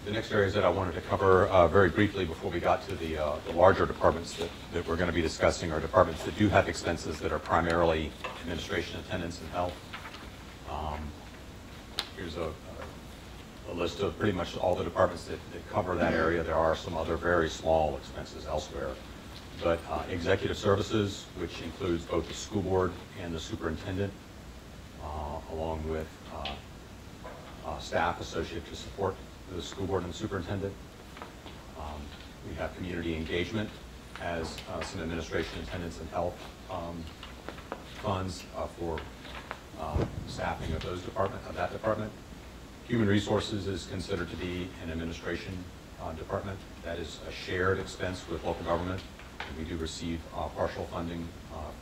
The next areas that I wanted to cover very briefly before we got to the larger departments that we're going to be discussing are departments that do have expenses that are primarily administration, attendance, and health. Here's a list of pretty much all the departments that cover that area. There are some other very small expenses elsewhere. But executive services, which includes both the school board and the superintendent, along with staff associated to support the school board and the superintendent. We have community engagement as some administration, attendance, and health funds for staffing of that department. Human resources is considered to be an administration department. That is a shared expense with local government. And we do receive partial funding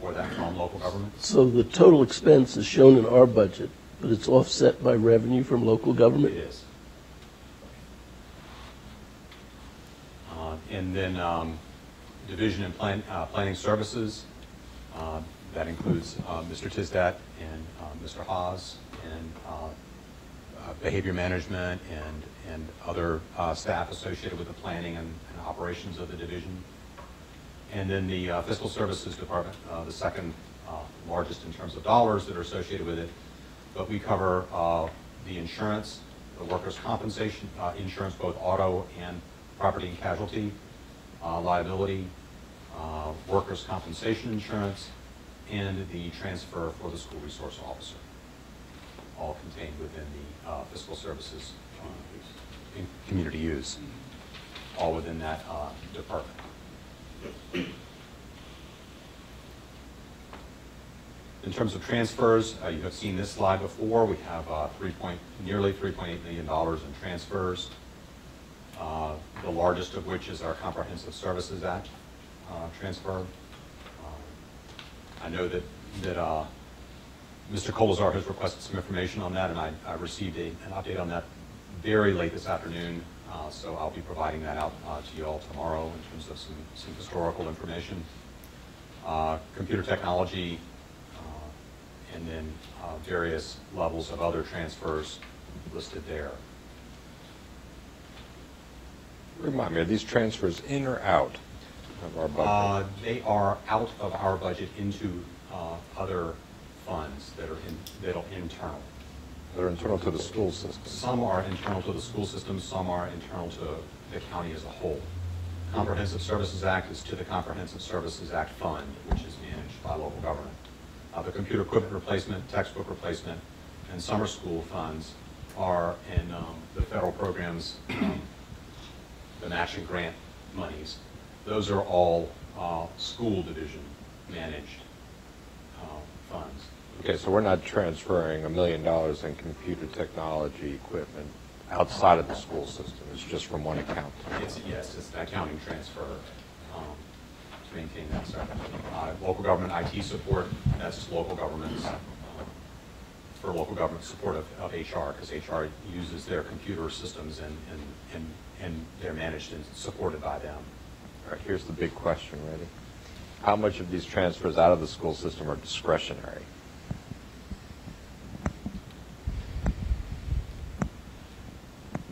for that from local government. So the total expense is shown in our budget, but it's offset by revenue from local government? It is. And then division and planning services. That includes Mr. Tisdat and Mr. Haas and behavior management and other staff associated with the planning and operations of the division. And then the fiscal services department, the second largest in terms of dollars that are associated with it. But we cover the insurance, the workers' compensation insurance, both auto and property and casualty, liability, workers' compensation insurance, and the transfer for the school resource officer, all contained within the fiscal services in community use, all within that department. In terms of transfers, you have seen this slide before. We have nearly $3.8 million in transfers, the largest of which is our Comprehensive Services Act transfer. I know that Mr. Colazar has requested some information on that, and I received an update on that very late this afternoon, so I'll be providing that out to you all tomorrow in terms of some historical information. Computer technology, and then various levels of other transfers listed there. Remind me, are these transfers in or out of our budget? They are out of our budget into other funds that are internal. They're internal to the school system. Some are internal to the school system, some are internal to the county as a whole. Comprehensive Services Act is to the Comprehensive Services Act Fund, which is managed by local government. The computer equipment replacement, textbook replacement, and summer school funds are in the federal programs, the matching grant monies. Those are all school division managed funds. Okay, so we're not transferring $1 million in computer technology equipment outside of the school system. It's just from one account. Yes, it's an accounting transfer to maintain that separate. Local government IT support, that's local government's for local government support of HR, because HR uses their computer systems and they're managed and supported by them. All right, here's the big question, ready? How much of these transfers out of the school system are discretionary?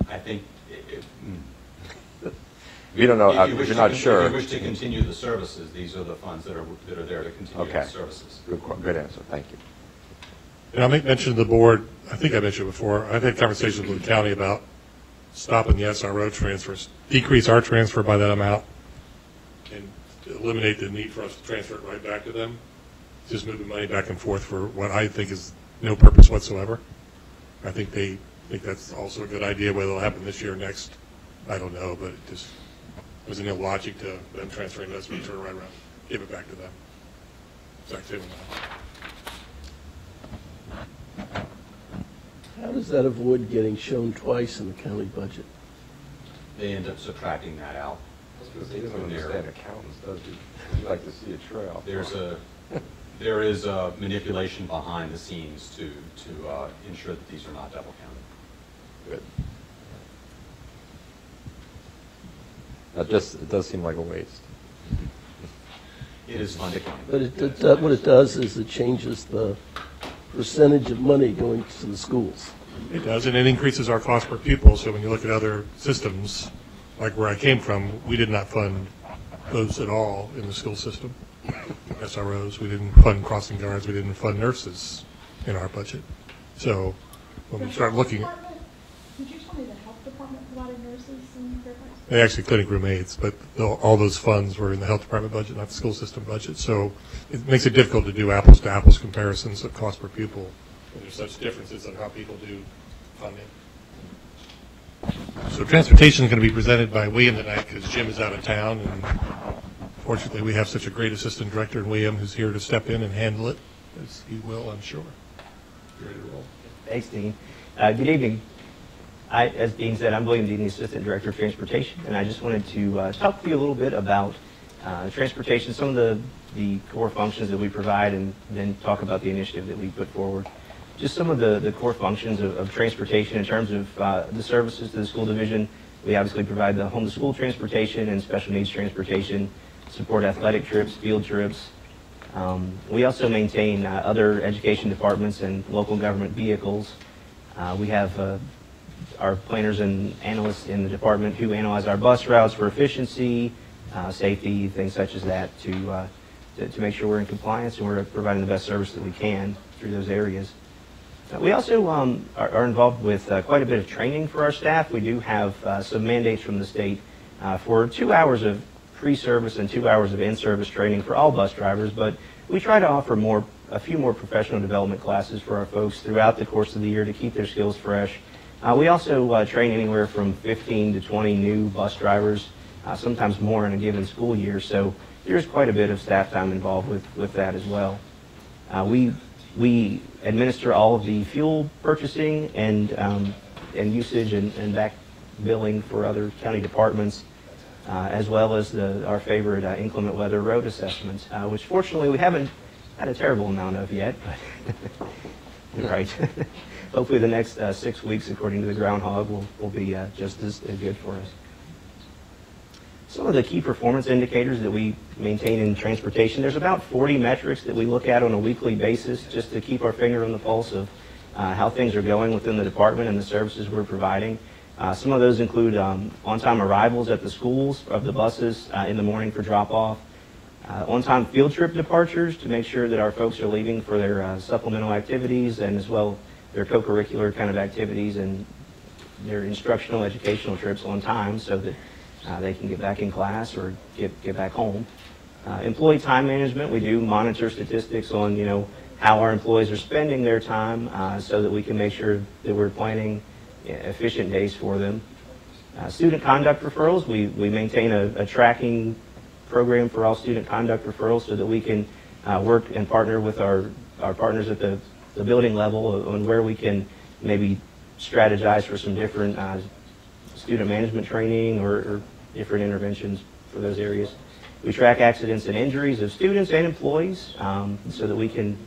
I think you don't know. You're not sure. If you wish to continue the services, these are the funds that are there to continue the services. Good answer. Thank you. And I'll make mention to the board, I think I mentioned before, I've had conversations with the county about stopping the SRO transfers, decrease our transfer by that amount, and eliminate the need for us to transfer it right back to them. Just moving money back and forth for what I think is no purpose whatsoever. I think they think that's also a good idea. Whether it'll happen this year or next, I don't know, but it just there's no logic to them transferring this, we turn right around, give it back to them. Exact same amount. How does that avoid getting shown twice in the county budget? They end up subtracting that out. He doesn't understand accountants, does he? He'd like to see a trail. There is a manipulation behind the scenes to ensure that these are not double counted. Good. That just, it does seem like a waste. It is fun to count. But what it does is it changes the percentage of money going to the schools. It does, and it increases our cost per pupil. So when you look at other systems, like where I came from, we did not fund those at all in the school system. SROs, we didn't fund crossing guards, we didn't fund nurses in our budget. So when we start looking at, Did you tell me the health department provided nurses and Fairfax? they actually clinic room aides, but all those funds were in the health department budget, not the school system budget. So it makes it difficult to do apples to apples comparisons of cost per pupil. And there's such differences in how people do funding. So transportation is going to be presented by William tonight because Jim is out of town, and fortunately we have such a great assistant director in William who's here to step in and handle it, as he will, I'm sure. You ready to roll? Thanks, Dean. Good evening. As Dean said, I'm William Dean, the Assistant Director of Transportation, and I just wanted to talk to you a little bit about transportation, some of the core functions that we provide, and then talk about the initiative that we put forward. Just some of the core functions of transportation in terms of the services to the school division. We obviously provide the home-to-school transportation and special needs transportation, support athletic trips, field trips. We also maintain other education departments and local government vehicles. We have our planners and analysts in the department who analyze our bus routes for efficiency, safety, things such as that to make sure we're in compliance and we're providing the best service that we can through those areas. We also are involved with quite a bit of training for our staff. We do have some mandates from the state for 2 hours of pre-service and 2 hours of in-service training for all bus drivers, but we try to offer a few more professional development classes for our folks throughout the course of the year to keep their skills fresh. We also train anywhere from 15 to 20 new bus drivers, sometimes more in a given school year, so there's quite a bit of staff time involved with that as well. We administer all of the fuel purchasing and usage and back billing for other county departments, as well as our favorite inclement weather road assessments, which fortunately we haven't had a terrible amount of yet, but right. Hopefully the next 6 weeks, according to the groundhog, will be just as good for us. Some of the key performance indicators that we maintain in transportation, there's about 40 metrics that we look at on a weekly basis just to keep our finger on the pulse of how things are going within the department and the services we're providing. Some of those include on-time arrivals at the schools of the buses in the morning for drop-off, on-time field trip departures to make sure that our folks are leaving for their supplemental activities and as well their co-curricular kind of activities and their instructional educational trips on time so that they can get back in class or get back home. Employee time management, we do monitor statistics on how our employees are spending their time so that we can make sure that we're planning efficient days for them. Student conduct referrals, we maintain a tracking program for all student conduct referrals so that we can work and partner with our partners at the building level on where we can maybe strategize for some different student management training or different interventions for those areas. We track accidents and injuries of students and employees so that we can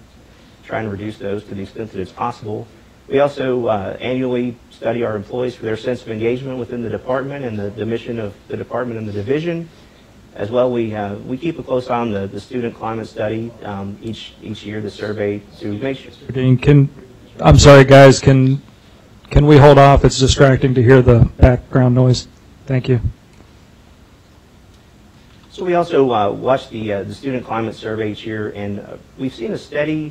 try and reduce those to the extent that it's possible. We also annually study our employees for their sense of engagement within the department and the mission of the department and the division. As well, we keep a close eye on the student climate study each year, the survey, to make sure. Dean, I'm sorry, guys. Can we hold off? It's distracting to hear the background noise. Thank you. So we also watch the student climate survey each year, and we've seen a steady,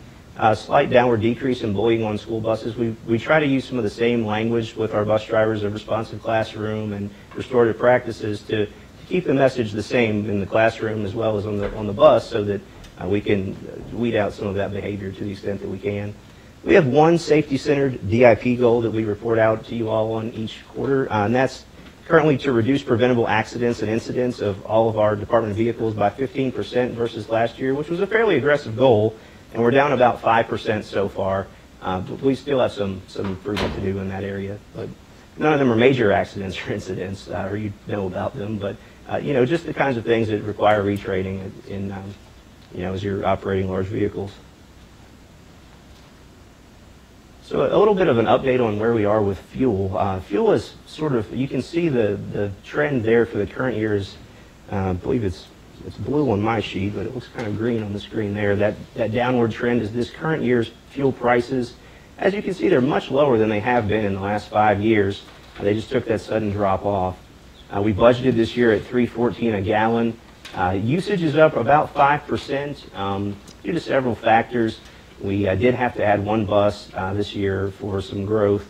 slight downward decrease in bullying on school buses. We try to use some of the same language with our bus drivers of responsive classroom and restorative practices to keep the message the same in the classroom as well as on the bus so that we can weed out some of that behavior to the extent that we can. We have one safety-centered DIP goal that we report out to you all on each quarter, and that's currently to reduce preventable accidents and incidents of all of our department vehicles by 15% versus last year, which was a fairly aggressive goal, and we're down about 5% so far, but we still have some improvement to do in that area. But none of them are major accidents or incidents, or you know about them, but just the kinds of things that require retraining in as you're operating large vehicles. So a little bit of an update on where we are with fuel. Fuel is sort of, you can see the trend there for the current year is, I believe it's blue on my sheet, but it looks kind of green on the screen there. That downward trend is this current year's fuel prices. As you can see, they're much lower than they have been in the last 5 years. They just took that sudden drop off. We budgeted this year at $3.14 a gallon. Usage is up about 5% due to several factors. We did have to add one bus this year for some growth.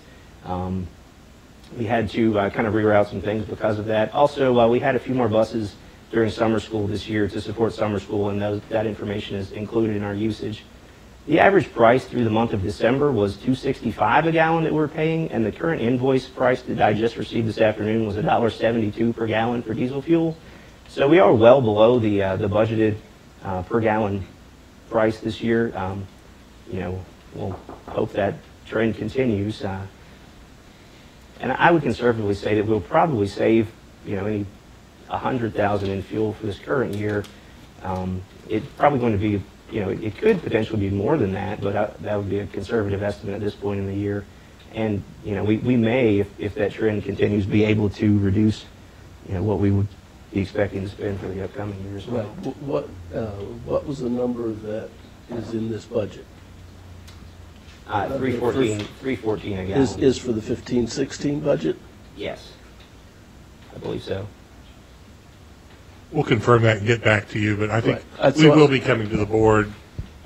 We had to kind of reroute some things because of that. Also, we had a few more buses during summer school this year to support summer school, and that information is included in our usage. The average price through the month of December was $2.65 a gallon that we're paying, and the current invoice price that I just received this afternoon was $1.72 per gallon for diesel fuel. So we are well below the budgeted per gallon price this year. We'll hope that trend continues. And I would conservatively say that we'll probably save, any $100,000 in fuel for this current year. It's probably going to be, it could potentially be more than that, but that would be a conservative estimate at this point in the year. And, we may, if that trend continues, be able to reduce, what we would be expecting to spend for the upcoming year as well. Right. What was the number that is in this budget? $3.14 a gallon. Is for the 15-16 budget? Yes, I believe so. We'll confirm that and get back to you, but I think Right. we will be coming to the board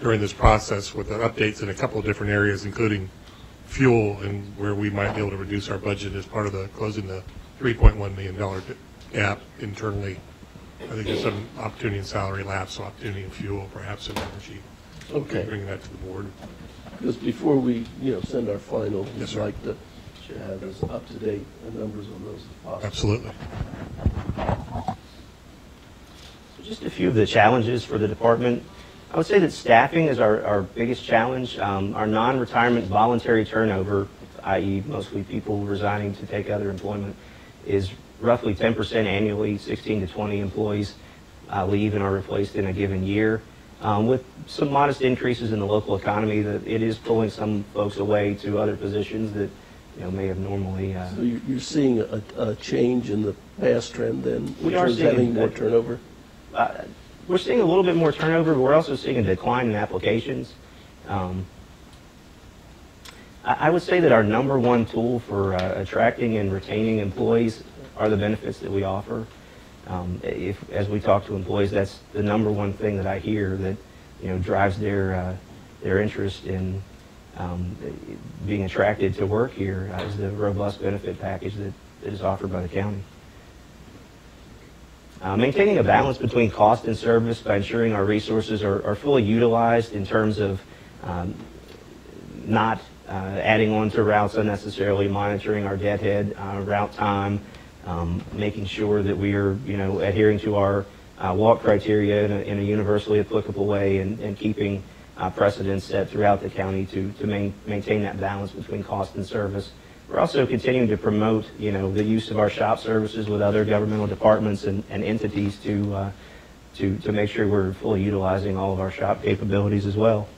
during this process with updates in a couple of different areas, including fuel and where we might be able to reduce our budget as part of the closing the $3.1 million gap internally. I think there's some opportunity in salary lapse, some opportunity in fuel, perhaps in energy. Okay. Bringing that to the board. Because before we, send our final, Yes, we'd sir. like to have as up-to-date numbers on those as possible. Absolutely. Just a few of the challenges for the department. I would say that staffing is our biggest challenge. Our non-retirement voluntary turnover, i.e. mostly people resigning to take other employment, is roughly 10% annually. 16 to 20 employees leave and are replaced in a given year. With some modest increases in the local economy, that it is pulling some folks away to other positions that may have normally. So you're seeing a change in the past trend then? We in are terms of seeing having more that. turnover? We're seeing a little bit more turnover, but we're also seeing a decline in applications. I would say that our number one tool for attracting and retaining employees are the benefits that we offer. As we talk to employees, that's the number one thing that I hear that drives their interest in being attracted to work here is the robust benefit package that is offered by the county. Maintaining a balance between cost and service by ensuring our resources are fully utilized in terms of not adding on to routes unnecessarily, monitoring our deadhead route time, making sure that we are adhering to our walk criteria in a universally applicable way, and keeping precedents set throughout the county to maintain that balance between cost and service. We're also continuing to promote, the use of our shop services with other governmental departments and entities to make sure we're fully utilizing all of our shop capabilities as well.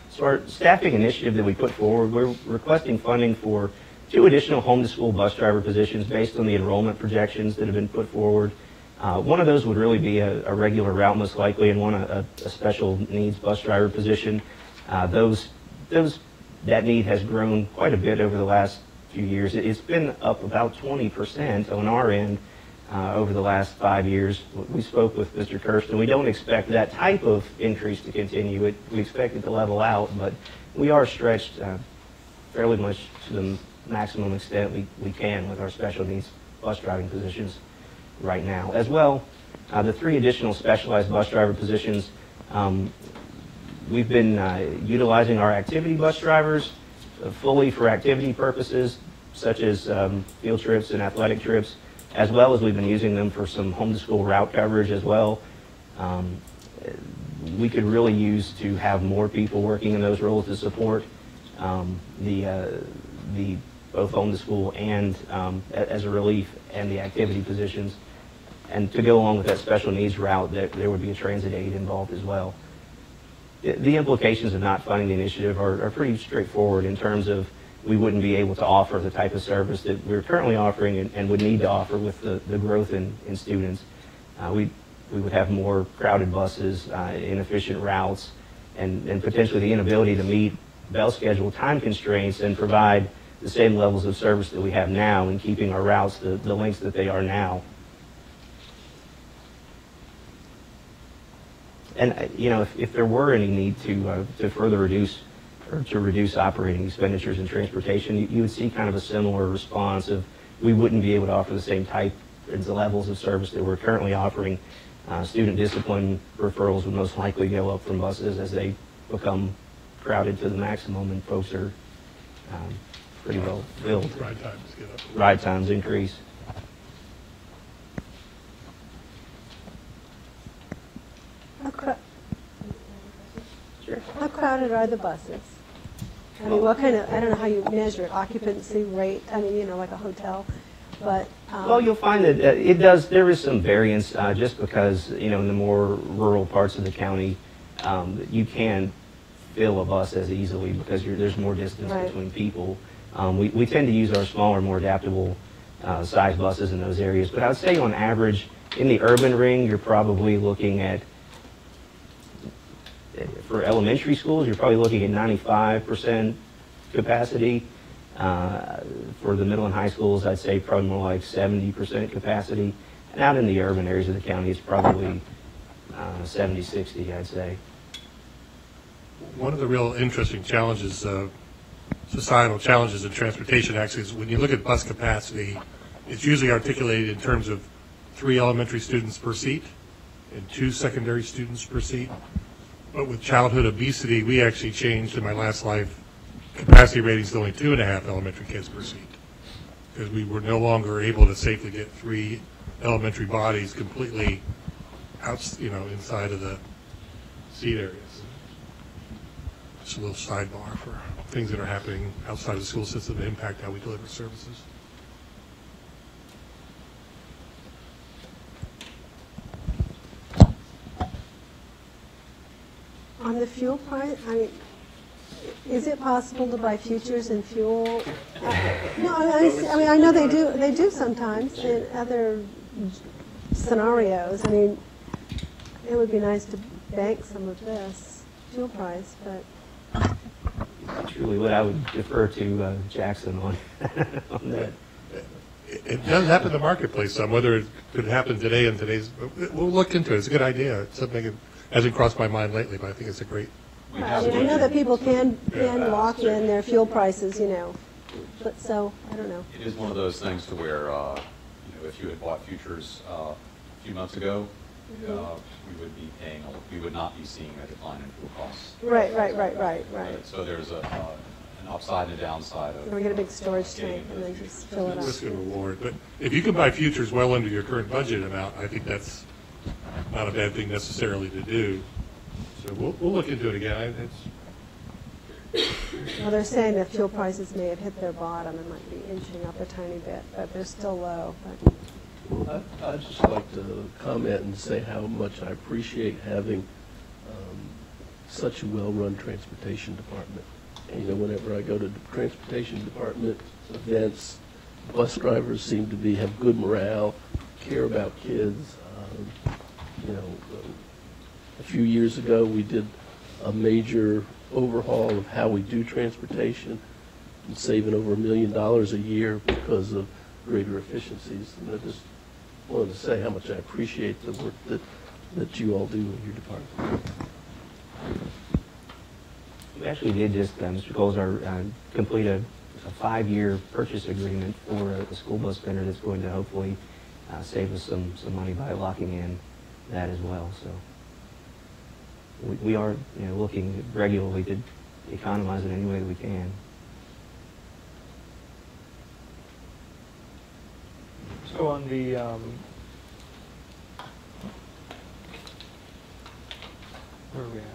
So our staffing initiative that we put forward, we're requesting funding for 2 additional home-to-school bus driver positions based on the enrollment projections that have been put forward. One of those would really be a regular route, most likely, and one a special needs bus driver position. That need has grown quite a bit over the last few years. It's been up about 20% on our end over the last 5 years. We spoke with Mr. Kirsten. We don't expect that type of increase to continue. We expect it to level out, but we are stretched fairly much to the maximum extent we can with our special needs bus driving positions right now. As well, the 3 additional specialized bus driver positions, we've been utilizing our activity bus drivers fully for activity purposes, such as field trips and athletic trips, as well as we've been using them for some home-to-school route coverage as well. We could really use to have more people working in those roles to support the both home-to-school and as a relief and the activity positions. And to go along with that special needs route, there would be a transit aid involved as well. The implications of not funding the initiative are pretty straightforward in terms of we wouldn't be able to offer the type of service that we're currently offering and would need to offer with the growth in students. We would have more crowded buses, inefficient routes, and potentially the inability to meet bell schedule time constraints and provide the same levels of service that we have now and keeping our routes the lengths that they are now. And you know, if there were any need to further reduce or to reduce operating expenditures in transportation, you would see kind of a similar response of we wouldn't be able to offer the same type and levels of service that we're currently offering. Student discipline referrals would most likely go up from buses as they become crowded to the maximum and folks are pretty well filled. Ride times get up. Ride times increase. How crowded are the buses? I mean, what kind of, I don't know how you measure it, occupancy rate, I mean, you know, like a hotel, but. Well, you'll find that there is some variance just because, you know, in the more rural parts of the county, you can fill a bus as easily because there's more distance Right. between people. We tend to use our smaller, more adaptable size buses in those areas. But I would say on average, in the urban ring, you're probably looking at, for elementary schools, you're probably looking at 95% capacity. For the middle and high schools, I'd say probably more like 70% capacity. And out in the urban areas of the county, it's probably 70, 60, I'd say. One of the real interesting challenges, societal challenges in transportation actually is when you look at bus capacity, it's usually articulated in terms of 3 elementary students per seat and 2 secondary students per seat. But with childhood obesity, we actually changed in my last life capacity ratings to only 2.5 elementary kids per seat because we were no longer able to safely get 3 elementary bodies completely out, you know, inside of the seat areas. Just a little sidebar for things that are happening outside of the school system that impact how we deliver services. On the fuel price, I mean, is it possible to buy futures in fuel? No, I mean, I know they do sometimes in other scenarios. I mean, it would be nice to bank some of this fuel price, but. Truly, what I would defer to Jackson on, on that. It does happen in the marketplace some, whether it could happen today in today's, we'll look into it. It's a good idea. It's something that hasn't crossed my mind lately, but I think it's a great. We I have mean, I know that people can Yeah. lock in their fuel prices, you know, but so, I don't know. It is one of those things to where, you know, if you had bought futures a few months ago, we would be paying, we would not be seeing a decline in fuel costs. Right. So there's an upside and a downside of. So we get a big storage tank and then just fill it Risk up. and reward. But if you can buy futures well under your current budget amount, I think that's not a bad thing necessarily to do. So we'll look into it again. Well, they're saying that fuel prices may have hit their bottom and might be inching up a tiny bit, but they're still low. But I'd just like to comment and say how much I appreciate having such a well-run transportation department. You know, whenever I go to the transportation department events, bus drivers seem to have good morale, care about kids. You know, a few years ago, we did a major overhaul of how we do transportation and saving over $1 million a year because of greater efficiencies. And I just wanted to say how much I appreciate the work that you all do in your department. We actually did just, Mr. Colzar, complete a 5-year purchase agreement for a school bus vendor that's going to hopefully save us some money by locking in that as well. So we are, you know, looking regularly to economize in any way that we can. So on the, where are we at?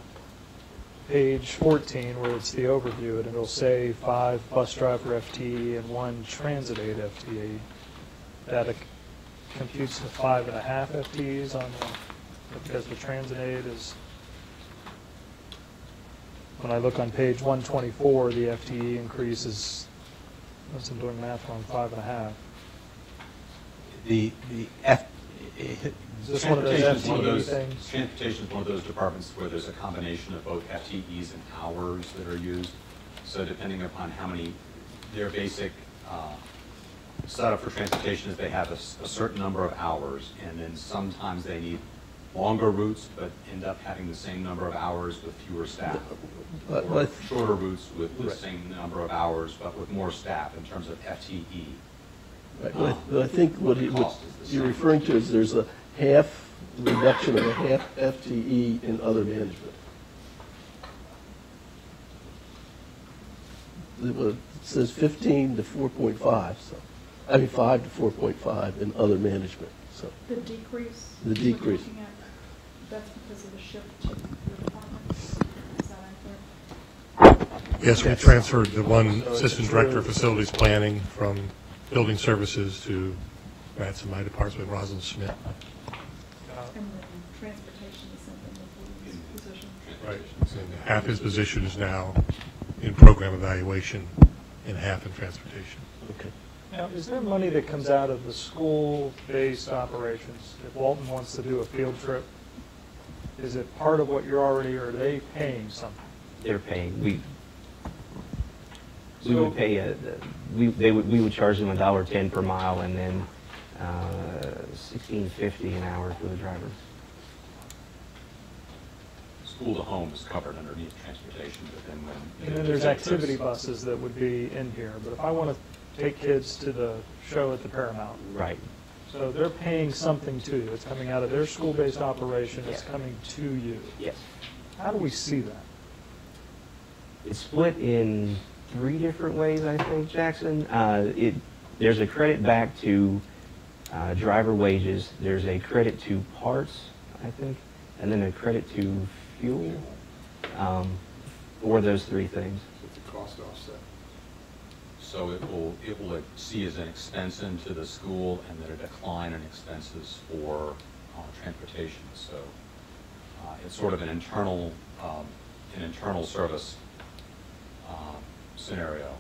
Page 14, where it's the overview, and it'll say 5 bus driver FTE and 1 transit aid FTE. That computes to 5.5 FTEs on the, because the transit aid is, when I look on page 124, the FTE increase is, unless I'm doing math wrong, 5.5. Is this one of those Transportation is one of FTE those- things? Transportation is one of those departments where there's a combination of both FTEs and hours that are used. So depending upon how many, their basic setup for transportation is they have a certain number of hours, and then sometimes they need longer routes, but end up having the same number of hours with fewer staff. But- Or but- shorter routes with the Right. same number of hours, but with more staff in terms of FTE. Right, but I think what The cost is the you're same. referring to is there's a half reduction of a half FTE in other management. It says 15 to 4.5, so, I mean, 5 to 4.5 in other management, so. The decrease? The we're decrease. looking at, that's because of the shift to your department? Is that accurate? Yes, we transferred the one assistant director of facilities planning from building services to that's in my department, Rosalind Smith. And then transportation is something with Lou's position? Right. And half his position is now in program evaluation and half in transportation. Okay. Now, is there money that comes out of the school-based operations? If Walton wants to do a field trip, is it part of what you're already, or are they paying something? They're paying, we would pay, we would charge them $1.10 per mile and then $16.50 an hour for the driver. School to home is covered underneath transportation, but then when. And then there's activity buses that would be in here, but if I want to take kids to the show at the Paramount, Right. so they're paying something to you, it's coming out of their school-based operation, it's Yeah. coming to you. Yes. How do we see that? It's split in 3 different ways, I think, Jackson. There's a credit back to driver wages, there's a credit to parts, I think, and then a credit to fuel, or those 3 things. It's a cost offset. So it will see as an expense into the school and then a decline in expenses for transportation. So it's sort of an internal service scenario.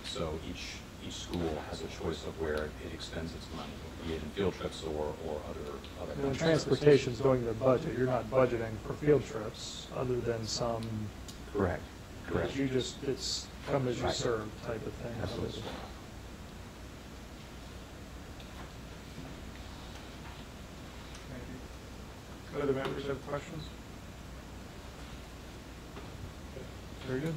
So each school has a choice of where it expends its money, be it in field trips or other. When transportation's doing their budget, you're not budgeting for field trips, other than some, Correct. Correct. you just, it's come as you Right. serve type of thing. Absolutely. Thank you. Other members have questions? Very good.